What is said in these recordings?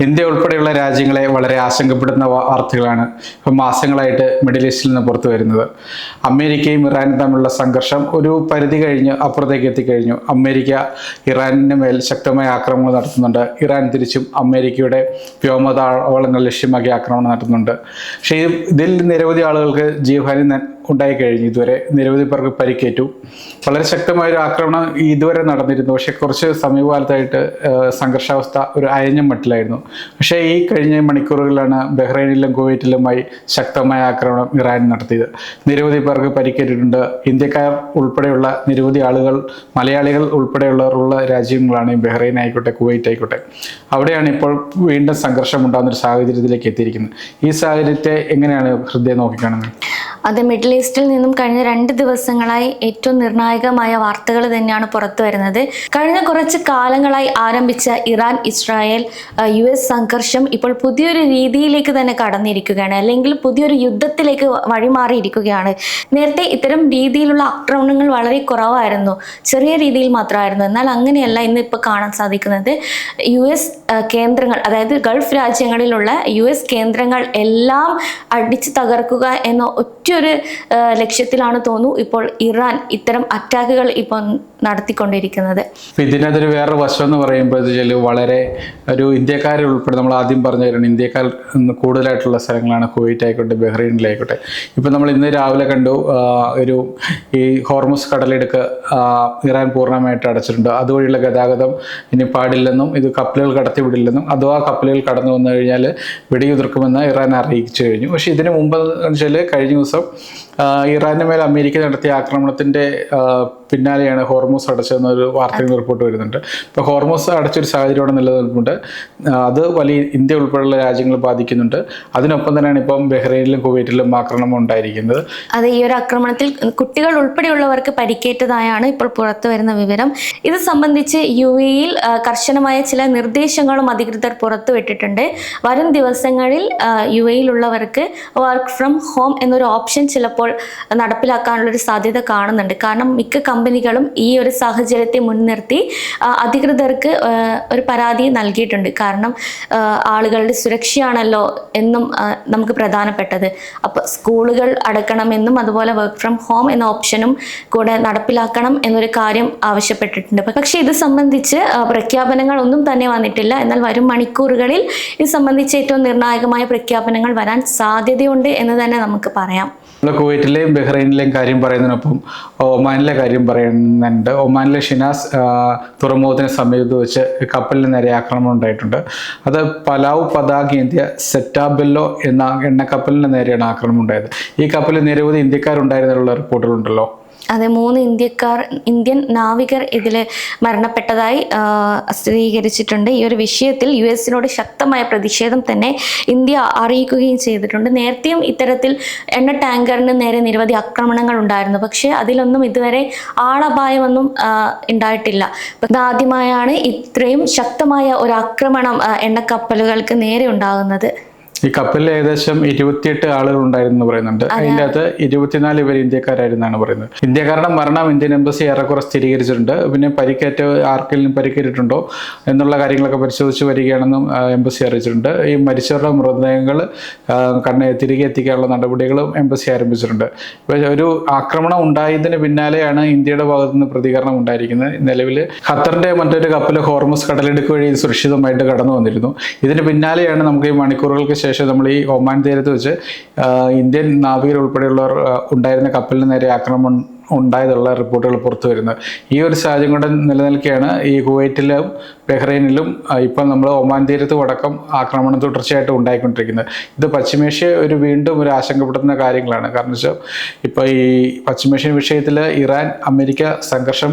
India ഉൾപ്പെടെയുള്ള രാജ്യങ്ങളെ വളരെ ആശങ്കപ്പെടുന്ന വാർത്തകളാണ് ഇപ്പം മാസങ്ങളായിട്ട് മിഡിൽ ഈസ്റ്റിൽ നിന്ന് പുറത്തു വരുന്നത്. അമേരിക്കയും ഇറാനും തമ്മിലുള്ള സംഘർഷം ഒരു പരിധി കഴിഞ്ഞ് അപ്പുറത്തേക്ക് എത്തിക്കഴിഞ്ഞു. അമേരിക്ക ഇറാനിന് മേൽ ശക്തമായ ആക്രമണങ്ങൾ നടത്തുന്നുണ്ട്. ഇറാൻ തിരിച്ചും അമേരിക്കയുടെ വ്യോമതാവളങ്ങൾ ലക്ഷ്യമാക്കി ആക്രമണം നടത്തുന്നുണ്ട്. പക്ഷേ ഇതിൽ നിരവധി ആളുകൾക്ക് ജീവഹാനി ഉണ്ടായിക്കഴിഞ്ഞു. ഇതുവരെ നിരവധി പേർക്ക് പരിക്കേറ്റു. വളരെ ശക്തമായൊരു ആക്രമണം ഇതുവരെ നടന്നിരുന്നു. പക്ഷെ കുറച്ച് സമീപകാലത്തായിട്ട് സംഘർഷാവസ്ഥ ഒരു അയഞ്ഞ മട്ടിലായിരുന്നു. പക്ഷേ ഈ കഴിഞ്ഞ മണിക്കൂറുകളിലാണ് ബഹ്റൈനിലും കുവൈറ്റിലുമായി ശക്തമായ ആക്രമണം ഇറാൻ നടത്തിയത്. നിരവധി പേർക്ക് പരിക്കേറ്റിട്ടുണ്ട്. ഇന്ത്യക്കാർ ഉൾപ്പെടെയുള്ള നിരവധി ആളുകൾ, മലയാളികൾ ഉൾപ്പെടെയുള്ളവരുള്ള രാജ്യങ്ങളാണ് ഈ ബഹ്റൈൻ ആയിക്കോട്ടെ, കുവൈറ്റ് ആയിക്കോട്ടെ. അവിടെയാണ് ഇപ്പോൾ വീണ്ടും സംഘർഷം ഉണ്ടാകുന്ന ഒരു സാഹചര്യത്തിലേക്ക് എത്തിയിരിക്കുന്നത്. ഈ സാഹചര്യത്തെ എങ്ങനെയാണ് ഹൃദയം നോക്കിക്കാണുന്നത്? അത് മിഡിൽ ഈസ്റ്റിൽ നിന്നും കഴിഞ്ഞ 2 ദിവസങ്ങളായി ഏറ്റവും നിർണായകമായ വാർത്തകൾ തന്നെയാണ് പുറത്തു വരുന്നത്. കഴിഞ്ഞ കുറച്ച് കാലങ്ങളായി ആരംഭിച്ച ഇറാൻ ഇസ്രായേൽ US സംഘർഷം ഇപ്പോൾ പുതിയൊരു രീതിയിലേക്ക് തന്നെ കടന്നിരിക്കുകയാണ്, അല്ലെങ്കിൽ പുതിയൊരു യുദ്ധത്തിലേക്ക് വഴിമാറിയിരിക്കുകയാണ്. നേരത്തെ ഇത്തരം രീതിയിലുള്ള ആക്രമണങ്ങൾ വളരെ കുറവായിരുന്നു, ചെറിയ രീതിയിൽ മാത്രമായിരുന്നു. എന്നാൽ അങ്ങനെയല്ല ഇന്നിപ്പോൾ കാണാൻ സാധിക്കുന്നത്. US കേന്ദ്രങ്ങൾ, അതായത് ഗൾഫ് രാജ്യങ്ങളിലുള്ള US കേന്ദ്രങ്ങൾ എല്ലാം അടിച്ചു തകർക്കുക എന്ന ഒറ്റൊരു ലക്ഷ്യത്തിലാണ് തോന്നുന്നു ഇപ്പോൾ ഇറാൻ ഇത്തരം അറ്റാക്കുകൾ ഇപ്പോൾ നടത്തിക്കൊണ്ടിരിക്കുന്നത്. ഇതിനകത്തൊരു വേറെ വശം എന്ന് പറയുമ്പോൾ വളരെ ഒരു ഇന്ത്യക്കാരെ ഉൾപ്പെടെ നമ്മൾ ആദ്യം പറഞ്ഞു തരണം, ഇന്ത്യക്കാർ കൂടുതലായിട്ടുള്ള സ്ഥലങ്ങളാണ് കുവൈറ്റ് ആയിക്കോട്ടെ, ബഹ്റൈനിലായിക്കോട്ടെ. ഇപ്പം നമ്മൾ ഇന്ന് രാവിലെ കണ്ടു ഈ ഹോർമുസ് കടലിടുക്ക് ഇറാൻ പൂർണ്ണമായിട്ട് അടച്ചിട്ടുണ്ട്. അതുവഴിയുള്ള ഗതാഗതം ഇനി പാടില്ലെന്നും ഇത് കപ്പലുകൾ കടത്തിവിടില്ലെന്നും അഥവാ കപ്പലുകൾ കടന്നു വന്നു കഴിഞ്ഞാൽ വെടിയുതിർക്കുമെന്ന് ഇറാൻ അറിയിച്ചു കഴിഞ്ഞു. പക്ഷേ ഇതിനു മുമ്പ് വെച്ചാൽ കഴിഞ്ഞ ദിവസം ഇറാന് മേൽ അമേരിക്ക നടത്തിയ ആക്രമണത്തിൻ്റെ പിന്നാലെയാണ് ഹോർമൂസ് അടച്ചതെന്നൊരു വാർത്തകൾ റിപ്പോർട്ട് വരുന്നുണ്ട്. ഇപ്പോൾ ഹോർമൂസ് അടച്ചൊരു സാഹചര്യം അവിടെ നിലനിൽപ്പുണ്ട്. അത് വലിയ ഇന്ത്യ ഉൾപ്പെടെയുള്ള രാജ്യങ്ങൾ ബാധിക്കുന്നുണ്ട്. അതിനൊപ്പം തന്നെയാണ് ഇപ്പം ബഹ്റൈനിലും കുവൈറ്റിലും ആക്രമണം ഉണ്ടായിരിക്കുന്നത്. അത് ഈ ഒരു ആക്രമണത്തിൽ കുട്ടികൾ ഉൾപ്പെടെയുള്ളവർക്ക് പരിക്കേറ്റതായാണ് ഇപ്പോൾ പുറത്തു വരുന്ന വിവരം. ഇത് സംബന്ധിച്ച് UAE-യിൽ കർശനമായ ചില നിർദ്ദേശങ്ങളും അധികൃതർ പുറത്തുവിട്ടിട്ടുണ്ട്. വരും ദിവസങ്ങളിൽ UAE-യിലുള്ളവർക്ക് വർക്ക് ഫ്രം ഹോം എന്നൊരു ഓപ്ഷൻ ചിലപ്പോൾ നടപ്പിലാക്കാനുള്ളൊരു സാധ്യത കാണുന്നുണ്ട്. കാരണം മിക്ക കമ്പനികളും ഈ ഒരു സാഹചര്യത്തെ മുൻനിർത്തി അധികൃതർക്ക് ഒരു പരാതി നൽകിയിട്ടുണ്ട്. കാരണം ആളുകളുടെ സുരക്ഷയാണല്ലോ എന്നും നമുക്ക് പ്രധാനപ്പെട്ടത്. അപ്പോൾ സ്കൂളുകൾ അടക്കണമെന്നും അതുപോലെ വർക്ക് ഫ്രം ഹോം എന്ന ഓപ്ഷനും കൂടെ നടപ്പിലാക്കണം എന്നൊരു കാര്യം ആവശ്യപ്പെട്ടിട്ടുണ്ട്. പക്ഷേ ഇത് സംബന്ധിച്ച് പ്രഖ്യാപനങ്ങൾ ഒന്നും തന്നെ വന്നിട്ടില്ല. എന്നാൽ വരും മണിക്കൂറുകളിൽ ഇത് സംബന്ധിച്ച് ഏറ്റവും നിർണായകമായ പ്രഖ്യാപനങ്ങൾ വരാൻ സാധ്യതയുണ്ട് എന്ന് തന്നെ നമുക്ക് പറയാം. കുവൈറ്റിലെയും ബഹ്റൈനിലെയും കാര്യം പറയുന്നതിനൊപ്പം ഒമാനിലെ കാര്യം പറയുന്നുണ്ട്. ഒമാനിലെ ഷിനാസ് തുറമുഖത്തിന് സമീപത്ത് വെച്ച് കപ്പലിന് നേരെ ആക്രമണം ഉണ്ടായിട്ടുണ്ട്. അത് പലാവ് പതാക് ഏന്തിയ സെറ്റാബെല്ലോ എന്ന എണ്ണക്കപ്പലിന് നേരെയാണ് ആക്രമണം ഉണ്ടായത്. ഈ കപ്പലിൽ നിരവധി ഇന്ത്യക്കാരുണ്ടായിരുന്നുള്ള റിപ്പോർട്ടുകളുണ്ടല്ലോ. അതെ, 3 ഇന്ത്യൻ നാവികർ ഇതിൽ മരണപ്പെട്ടതായി സ്ഥിരീകരിച്ചിട്ടുണ്ട്. ഈ ഒരു വിഷയത്തിൽ US-നോട് ശക്തമായ പ്രതിഷേധം തന്നെ ഇന്ത്യ അറിയിക്കുകയും ചെയ്തിട്ടുണ്ട്. നേരത്തെയും ഇത്തരത്തിൽ എണ്ണ ടാങ്കറിന് നേരെ നിരവധി ആക്രമണങ്ങൾ ഉണ്ടായിരുന്നു. പക്ഷേ അതിലൊന്നും ഇതുവരെ ആളപായമൊന്നും ഉണ്ടായിട്ടില്ല. ഇതാദ്യമായാണ് ഇത്രയും ശക്തമായ ഒരു ആക്രമണം എണ്ണക്കപ്പലുകൾക്ക് നേരെ ഉണ്ടാകുന്നത്. ഈ കപ്പലിൽ ഏകദേശം 28 ആളുകൾ ഉണ്ടായിരുന്നു പറയുന്നുണ്ട്. അതിൻ്റെ അകത്ത് 24 പേര് ഇന്ത്യക്കാരായിരുന്നാണ് പറയുന്നത്. ഇന്ത്യക്കാരുടെ മരണം ഇന്ത്യൻ എംബസി ഏറെക്കുറെ സ്ഥിരീകരിച്ചിട്ടുണ്ട്. പിന്നെ ആർക്കെങ്കിലും പരിക്കേറ്റിട്ടുണ്ടോ എന്നുള്ള കാര്യങ്ങളൊക്കെ പരിശോധിച്ച് വരികയാണെന്നും എംബസി അറിയിച്ചിട്ടുണ്ട്. ഈ മരിച്ചവരുടെ മൃതദേഹങ്ങൾ തിരികെ എത്തിക്കാനുള്ള നടപടികളും എംബസി ആരംഭിച്ചിട്ടുണ്ട്. ഇപ്പോൾ ഒരു ആക്രമണം ഉണ്ടായതിന് പിന്നാലെയാണ് ഇന്ത്യയുടെ ഭാഗത്തുനിന്ന് പ്രതികരണം ഉണ്ടായിരിക്കുന്നത്. നിലവിൽ ഖത്തറിൻ്റെ മറ്റൊരു കപ്പൽ ഹോർമുസ് കടലിടുക്ക് വഴി സുരക്ഷിതമായിട്ട് കടന്നു വന്നിരുന്നു. ഇതിന് പിന്നാലെയാണ് നമുക്ക് ഈ മണിക്കൂറുകൾക്ക് ശേഷം നമ്മൾ ഈ ഒമാൻ തീരത്ത് വെച്ച് ഇന്ത്യൻ നാവികർ ഉൾപ്പെടെയുള്ളവർ ഉണ്ടായിരുന്ന കപ്പലിന് നേരെ ആക്രമണം ഉണ്ടായതുള്ള റിപ്പോർട്ടുകൾ പുറത്തു വരുന്നത്. ഈ ഒരു സാഹചര്യം കൊണ്ട് നിലനിൽക്കുകയാണ് ഈ കുവൈറ്റിലും ബഹ്റൈനിലും ഇപ്പം നമ്മൾ ഒമാൻ തീരത്തും അടക്കം ആക്രമണം തുടർച്ചയായിട്ട് ഉണ്ടായിക്കൊണ്ടിരിക്കുന്നത്. ഇത് പശ്ചിമേഷ്യ വീണ്ടും ഒരു ആശങ്കപ്പെടുത്തുന്ന കാര്യങ്ങളാണ്. കാരണം വെച്ചാൽ ഇപ്പോൾ ഈ പശ്ചിമേഷ്യൻ വിഷയത്തിൽ ഇറാൻ അമേരിക്ക സംഘർഷം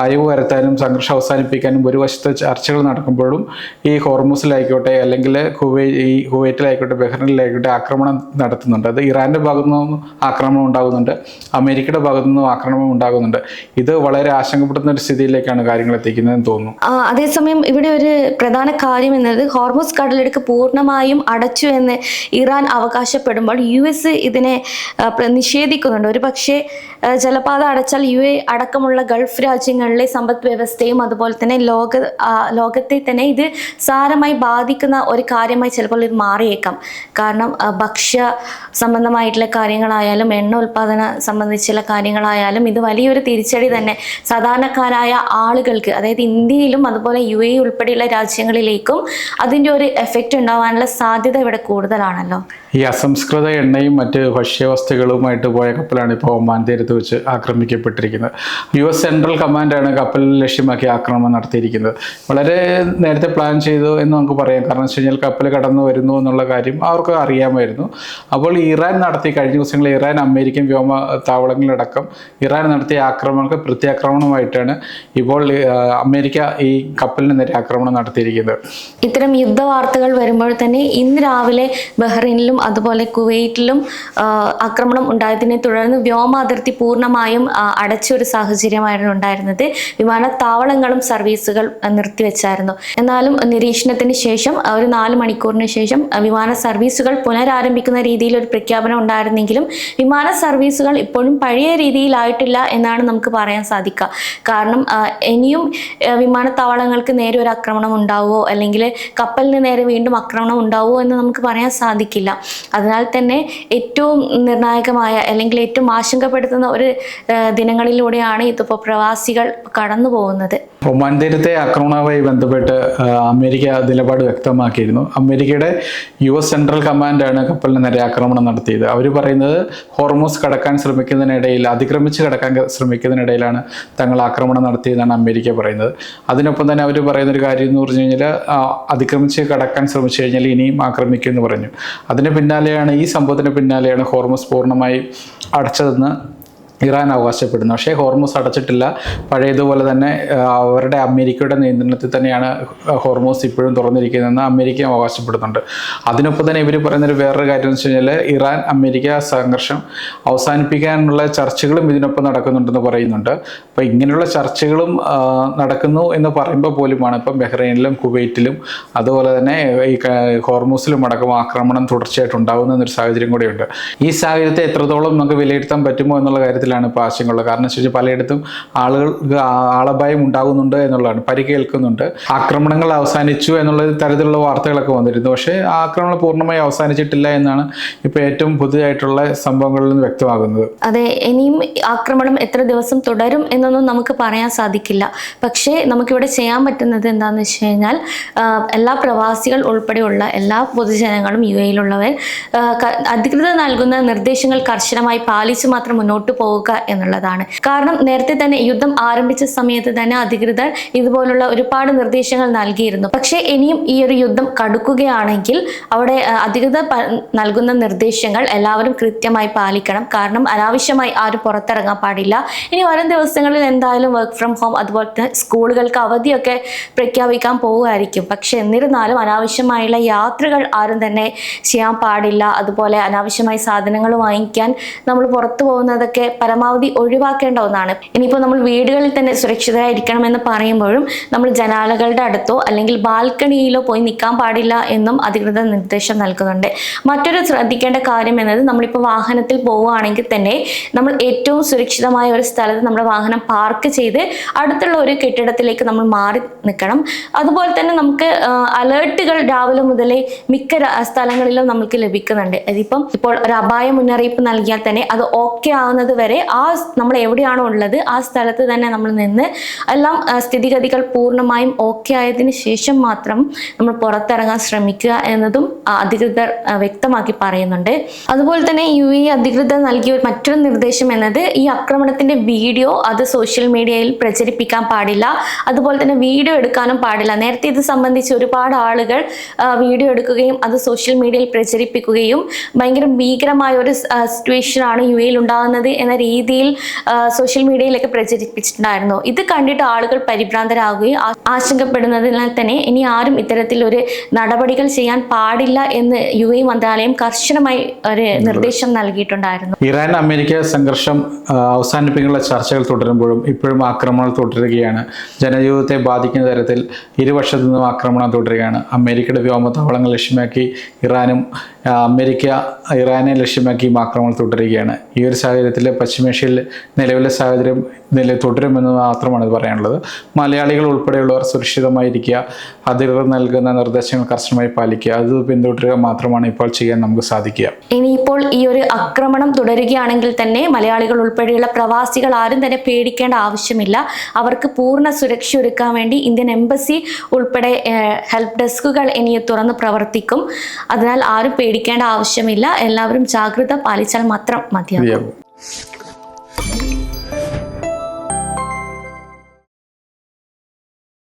അയവ് വരുത്താനും സംഘർഷം അവസാനിപ്പിക്കാനും ഒരു വശത്ത് ചർച്ചകൾ നടക്കുമ്പോഴും ഈ ഹോർമൂസിലായിക്കോട്ടെ അല്ലെങ്കിൽ കുവൈറ്റിലായിക്കോട്ടെ ബഹ്റൈനിലായിക്കോട്ടെ ആക്രമണം നടത്തുന്നുണ്ട്. അത് ഇറാൻ്റെ ഭാഗത്തു നിന്നും ആക്രമണം ഉണ്ടാകുന്നുണ്ട്, അമേരിക്കയുടെ ഭാഗത്തു നിന്നും ആക്രമണം ഉണ്ടാകുന്നുണ്ട്. ഇത് വളരെ ആശങ്കപ്പെടുന്ന ഒരു സ്ഥിതിയിലേക്കാണ് കാര്യങ്ങൾ എത്തിക്കുന്നതെന്ന് തോന്നുന്നു. അതേസമയം ഇവിടെ ഒരു പ്രധാന കാര്യം എന്നത് ഹോർമുസ് കടലിടുക്ക് പൂർണ്ണമായും അടച്ചു എന്ന് ഇറാൻ അവകാശപ്പെടുമ്പോൾ US ഇതിനെ നിഷേധിക്കുന്നുണ്ട്. ഒരു പക്ഷേ ജലപാത അടച്ചാൽ UAE അടക്കമുള്ള ഗൾഫ് രാജ്യങ്ങളിലെ സമ്പദ് വ്യവസ്ഥയും അതുപോലെ തന്നെ ലോകത്തെ തന്നെ ഇത് സാരമായി ബാധിക്കുന്ന ഒരു കാര്യമായി ചിലപ്പോൾ ഇത് മാറിയേക്കാം. കാരണം ഭക്ഷ്യ സംബന്ധമായിട്ടുള്ള കാര്യങ്ങളായാലും എണ്ണ ഉൽപ്പാദന സംബന്ധിച്ചുള്ള കാര്യങ്ങളായാലും ഇത് വലിയൊരു തിരിച്ചടി തന്നെ സാധാരണക്കാരായ ആളുകൾക്ക്, അതായത് ഇന്ത്യയിലും അതുപോലെ UAE ഉൾപ്പെടെയുള്ള രാജ്യങ്ങളിലേക്കും അതിൻ്റെ ഒരു എഫക്റ്റ് ഉണ്ടാവാനുള്ള സാധ്യത ഇവിടെ കൂടുതലാണല്ലോ. ഈ അസംസ്കൃത എണ്ണയും മറ്റ് ഭക്ഷ്യവസ്തുക്കളുമായിട്ട് പോയ കപ്പലാണ് ഇപ്പോൾ ഒമാൻ തീരത്ത് വെച്ച് ആക്രമിക്കപ്പെട്ടിരിക്കുന്നത്. US സെൻട്രൽ കമാൻഡാണ് കപ്പൽ ലക്ഷ്യമാക്കി ആക്രമണം നടത്തിയിരിക്കുന്നത്. വളരെ നേരത്തെ പ്ലാൻ ചെയ്തു എന്ന് നമുക്ക് പറയാം. കാരണം വെച്ച് കഴിഞ്ഞാൽ കപ്പൽ കടന്നു വരുന്നു എന്നുള്ള കാര്യം അവർക്ക് അറിയാമായിരുന്നു. അപ്പോൾ ഇറാൻ നടത്തി കഴിഞ്ഞ ദിവസങ്ങളിൽ അമേരിക്കൻ വ്യോമ താവളങ്ങളിലടക്കം ഇറാൻ നടത്തിയ ആക്രമണങ്ങൾക്ക് പ്രത്യാക്രമണമായിട്ടാണ് ഇപ്പോൾ അമേരിക്ക ഈ കപ്പലിന് നേരെ ആക്രമണം നടത്തിയിരിക്കുന്നത്. ഇത്തരം യുദ്ധവാർത്തകൾ വരുമ്പോൾ തന്നെ ഇന്ന് രാവിലെ ബഹ്റൈനിലും അതുപോലെ കുവൈറ്റിലും ആക്രമണം ഉണ്ടായതിനെ തുടർന്ന് വ്യോമാതിർത്തി പൂർണ്ണമായും അടച്ച ഒരു സാഹചര്യമായിരുന്നു ഉണ്ടായിരുന്നത്. വിമാനത്താവളങ്ങളും സർവീസുകൾ നിർത്തിവെച്ചായിരുന്നു. എന്നാലും നിരീക്ഷണത്തിന് ശേഷം ഒരു 4 മണിക്കൂറിന് ശേഷം വിമാന സർവീസുകൾ പുനരാരംഭിക്കുന്ന രീതിയിൽ ഒരു പ്രഖ്യാപനം ഉണ്ടായിരുന്നെങ്കിലും വിമാന സർവീസുകൾ ഇപ്പോഴും പഴയ രീതിയിലായിട്ടില്ല എന്നാണ് നമുക്ക് പറയാൻ സാധിക്കുക. കാരണം ഇനിയും വിമാനത്താവളങ്ങൾക്ക് നേരെ ഒരു ആക്രമണം ഉണ്ടാവുമോ അല്ലെങ്കിൽ കപ്പലിന് നേരെ വീണ്ടും ആക്രമണം ഉണ്ടാവുമോ എന്ന് നമുക്ക് പറയാൻ സാധിക്കില്ല. അതിനാൽ തന്നെ ഏറ്റവും നിർണായകമായ അല്ലെങ്കിൽ ഏറ്റവും ആശങ്കപ്പെടുത്തുന്ന ഒരു ദിനങ്ങളിലൂടെയാണ് ഇതിപ്പോൾ പ്രവാസികൾ കടന്നു പോകുന്നത്. ഒമാൻ തീരത്തെ ആക്രമണവുമായി ബന്ധപ്പെട്ട് അമേരിക്ക നിലപാട് വ്യക്തമാക്കിയിരുന്നു. അമേരിക്കയുടെ US സെൻട്രൽ കമാൻഡാണ് കപ്പലിന് നേരെ ആക്രമണം നടത്തിയത്. അവർ പറയുന്നത് ഹോർമുസ് കടക്കാൻ ശ്രമിക്കുന്നതിനിടയിൽ, അതിക്രമിച്ച് കടക്കാൻ ശ്രമിക്കുന്നതിനിടയിലാണ് തങ്ങൾ ആക്രമണം നടത്തിയതെന്നാണ് അമേരിക്ക പറയുന്നത്. അതിനൊപ്പം തന്നെ അവർ പറയുന്നൊരു കാര്യം എന്ന് പറഞ്ഞു കഴിഞ്ഞാൽ അതിക്രമിച്ച് കടക്കാൻ ശ്രമിച്ചു കഴിഞ്ഞാൽ ഇനിയും ആക്രമിക്കുമെന്ന് പറഞ്ഞു. ഈ സംഭവത്തിന് പിന്നാലെയാണ് ഹോർമുസ് പൂർണ്ണമായി അടച്ചതെന്ന് ഇറാൻ അവകാശപ്പെടുന്നു. പക്ഷേ ഹോർമുസ് അടച്ചിട്ടില്ല. പഴയതുപോലെ തന്നെ അമേരിക്കയുടെ നിയന്ത്രണത്തിൽ തന്നെയാണ് ഹോർമുസ് ഇപ്പോഴും തുറന്നിരിക്കുന്നതെന്ന് അമേരിക്ക അവകാശപ്പെടുന്നുണ്ട്. അതിനൊപ്പം തന്നെ ഇവർ പറയുന്നൊരു വേറൊരു കാര്യം എന്ന് വെച്ച് കഴിഞ്ഞാൽ ഇറാൻ അമേരിക്ക സംഘർഷം അവസാനിപ്പിക്കാനുള്ള ചർച്ചകളും ഇതിനൊപ്പം നടക്കുന്നുണ്ടെന്ന് പറയുന്നുണ്ട്. അപ്പോൾ ഇങ്ങനെയുള്ള ചർച്ചകളും നടക്കുന്നു എന്ന് പറയുമ്പോൾ പോലുമാണ് ഇപ്പം ബഹ്റൈനിലും കുവൈറ്റിലും അതുപോലെ തന്നെ ഈ ഹോർമുസിലും അടക്കം ആക്രമണം തുടർച്ചയായിട്ട് ഉണ്ടാകുന്ന ഒരു സാഹചര്യം കൂടെയുണ്ട്. ഈ സാഹചര്യത്തെ എത്രത്തോളം നമുക്ക് വിലയിരുത്താൻ പറ്റുമോ എന്നുള്ള കാര്യത്തിൽ ഇപ്പോൾ ആശങ്കയുള്ളത്. കാരണം വെച്ച് കഴിഞ്ഞാൽ പലയിടത്തും ആളുകൾക്ക് ആളപായം ഉണ്ടാകുന്നുണ്ട് എന്നുള്ളതാണ്, പരിക്കേൽക്കുന്നുണ്ട്. ആക്രമണങ്ങൾ അവസാനിച്ചു എന്നുള്ള തരത്തിലുള്ള വാർത്തകളൊക്കെ വന്നിരുന്നു. പക്ഷേ ആക്രമണം പൂർണ്ണമായി അവസാനിച്ചിട്ടില്ല എന്നാണ് ഇപ്പോൾ ഏറ്റവും പുതിയതായിട്ടുള്ള സംഭവങ്ങളിൽ നിന്ന് വ്യക്തമാകുന്നത്. അതെ, ഇനിയും ആക്രമണം എത്ര ദിവസം തുടരും എന്നൊന്നും നമുക്ക് പറയാൻ സാധിക്കില്ല. പക്ഷേ നമുക്കിവിടെ ചെയ്യാൻ പറ്റുന്നത് എന്താണെന്ന് വെച്ച് കഴിഞ്ഞാൽ എല്ലാ പ്രവാസികൾ ഉൾപ്പെടെയുള്ള എല്ലാ പൊതുജനങ്ങളും UAEയിലുള്ളവർ അധികൃതർ നൽകുന്ന നിർദ്ദേശങ്ങൾ കർശനമായി പാലിച്ച് മാത്രം മുന്നോട്ട് പോകുക എന്നുള്ളതാണ്. കാരണം നേരത്തെ തന്നെ യുദ്ധം ആരംഭിച്ച സമയത്ത് തന്നെ അധികൃതർ ഇതുപോലുള്ള ഒരുപാട് നിർദ്ദേശങ്ങൾ നൽകിയിരുന്നു. പക്ഷേ ഇനിയും ഈ ഒരു യുദ്ധം കടുക്കുകയാണെങ്കിൽ അവിടെ അധികൃതർ നൽകുന്ന നിർദ്ദേശങ്ങൾ എല്ലാവരും കൃത്യമായി പാലിക്കണം. കാരണം അനാവശ്യമായി ആരും പുറത്തിറങ്ങാൻ പാടില്ല. ഇനി വരും ദിവസങ്ങളിൽ എന്തായാലും വർക്ക് ഫ്രം ഹോം അതുപോലെ തന്നെ സ്കൂളുകൾക്ക് അവധിയൊക്കെ പ്രഖ്യാപിക്കാൻ പോവുമായിരിക്കും. പക്ഷെ എന്നിരുന്നാലും അനാവശ്യമായുള്ള യാത്രകൾ ആരും തന്നെ ചെയ്യാൻ പാടില്ല. അതുപോലെ അനാവശ്യമായി സാധനങ്ങൾ വാങ്ങിക്കാൻ നമ്മൾ പുറത്തു പോകുന്നതൊക്കെ പരമാവധി ഒഴിവാക്കേണ്ട ഒന്നാണ്. ഇനിയിപ്പോൾ നമ്മൾ വീടുകളിൽ തന്നെ സുരക്ഷിതരായിരിക്കണം എന്ന് പറയുമ്പോഴും നമ്മൾ ജനാലകളുടെ അടുത്തോ അല്ലെങ്കിൽ ബാൽക്കണിയിലോ പോയി നിൽക്കാൻ പാടില്ല എന്നും അധികൃതർ നിർദ്ദേശം നൽകുന്നുണ്ട്. മറ്റൊരു ശ്രദ്ധിക്കേണ്ട കാര്യം എന്നത് നമ്മളിപ്പോൾ വാഹനത്തിൽ പോവുകയാണെങ്കിൽ തന്നെ നമ്മൾ ഏറ്റവും സുരക്ഷിതമായ ഒരു സ്ഥലത്ത് നമ്മുടെ വാഹനം പാർക്ക് ചെയ്ത് അടുത്തുള്ള ഒരു കെട്ടിടത്തിലേക്ക് നമ്മൾ മാറി നിൽക്കണം. അതുപോലെ തന്നെ നമുക്ക് അലേർട്ടുകൾ രാവിലെ മുതലേ മിക്ക സ്ഥലങ്ങളിലും നമുക്ക് ലഭിക്കുന്നുണ്ട്. ഇപ്പോൾ ഒരു അപായ മുന്നറിയിപ്പ് നൽകിയാൽ തന്നെ അത് ഓക്കെ ആവുന്നത് വരെ നമ്മൾ എവിടെയാണോ ഉള്ളത് ആ സ്ഥലത്ത് തന്നെ നമ്മൾ നിന്ന് എല്ലാം സ്ഥിതിഗതികൾ പൂർണ്ണമായും ഓക്കെ ആയതിനു ശേഷം മാത്രം നമ്മൾ പുറത്തിറങ്ങാൻ ശ്രമിക്കുക എന്നതും അധികൃതർ വ്യക്തമാക്കി പറയുന്നുണ്ട്. അതുപോലെ തന്നെ UAE അധികൃതർ നൽകിയ മറ്റൊരു നിർദ്ദേശം എന്നത് ഈ ആക്രമണത്തിന്റെ വീഡിയോ അത് സോഷ്യൽ മീഡിയയിൽ പ്രചരിപ്പിക്കാൻ പാടില്ല. അതുപോലെ തന്നെ വീഡിയോ എടുക്കാനും പാടില്ല. നേരത്തെ ഇത് സംബന്ധിച്ച് ഒരുപാട് ആളുകൾ വീഡിയോ എടുക്കുകയും അത് സോഷ്യൽ മീഡിയയിൽ പ്രചരിപ്പിക്കുകയും ഭയങ്കര ഭീകരമായ ഒരു സിറ്റുവേഷനാണ് UAEയിൽ ഉണ്ടാകുന്നത് എന്ന രീതിയിൽ സോഷ്യൽ മീഡിയയിലൊക്കെ പ്രചരിപ്പിച്ചിട്ടുണ്ടായിരുന്നു. ഇത് കണ്ടിട്ട് ആളുകൾ പരിഭ്രാന്തരാകുകയും ആശങ്കപ്പെടുന്നതിനാൽ തന്നെ ഇനി ആരും ഇത്തരത്തിലൊരു നടപടികൾ ചെയ്യാൻ പാടില്ല എന്ന് UAE മന്ത്രാലയം കർശനമായി ഒരു നിർദ്ദേശം നൽകിയിട്ടുണ്ടായിരുന്നു. ഇറാൻ അമേരിക്ക സംഘർഷം അവസാനിപ്പിക്കാനുള്ള ചർച്ചകൾ തുടരുമ്പോഴും ഇപ്പോഴും ആക്രമണങ്ങൾ തുടരുകയാണ്. ജനജീവിതത്തെ ബാധിക്കുന്ന തരത്തിൽ ഇരുവശത്തു നിന്നും ആക്രമണം തുടരുകയാണ്. അമേരിക്കയുടെ വ്യോമതാവളങ്ങൾ ലക്ഷ്യമാക്കി ഇറാനും അമേരിക്ക ഇറാനെ ലക്ഷ്യമാക്കി ആക്രമണങ്ങൾ തുടരുകയാണ്. ഈ ഒരു സാഹചര്യത്തിൽ പശ്ചിമേഷ്യയിൽ നിലവിലെ സാഹചര്യം തുടരുമെന്ന് മാത്രമാണ് പറയാനുള്ളത്. മലയാളികൾ ഉൾപ്പെടെയുള്ളവർ സുരക്ഷിതമായിരിക്കുക, അധികൃതർ നൽകുന്ന നിർദ്ദേശങ്ങൾ കർശനമായി പാലിക്കുക, അത് പിന്തുടരുക മാത്രമാണ് ഇപ്പോൾ ചെയ്യാൻ നമുക്ക് സാധിക്കുക. ഇനിയിപ്പോൾ ഈ ഒരു ആക്രമണം തുടരുകയാണെങ്കിൽ തന്നെ മലയാളികൾ ഉൾപ്പെടെയുള്ള പ്രവാസികൾ ആരും തന്നെ പേടിക്കേണ്ട ആവശ്യമില്ല. അവർക്ക് പൂർണ്ണ സുരക്ഷ ഒരുക്കാൻ വേണ്ടി ഇന്ത്യൻ എംബസി ഉൾപ്പെടെ ഹെൽപ്പ് ഡെസ്കുകൾ ഇനി തുറന്ന് പ്രവർത്തിക്കും. അതിനാൽ ആരും പേടിക്കേണ്ട ആവശ്യമില്ല. എല്ലാവരും ജാഗ്രത പാലിച്ചാൽ മാത്രം മതിയാകും.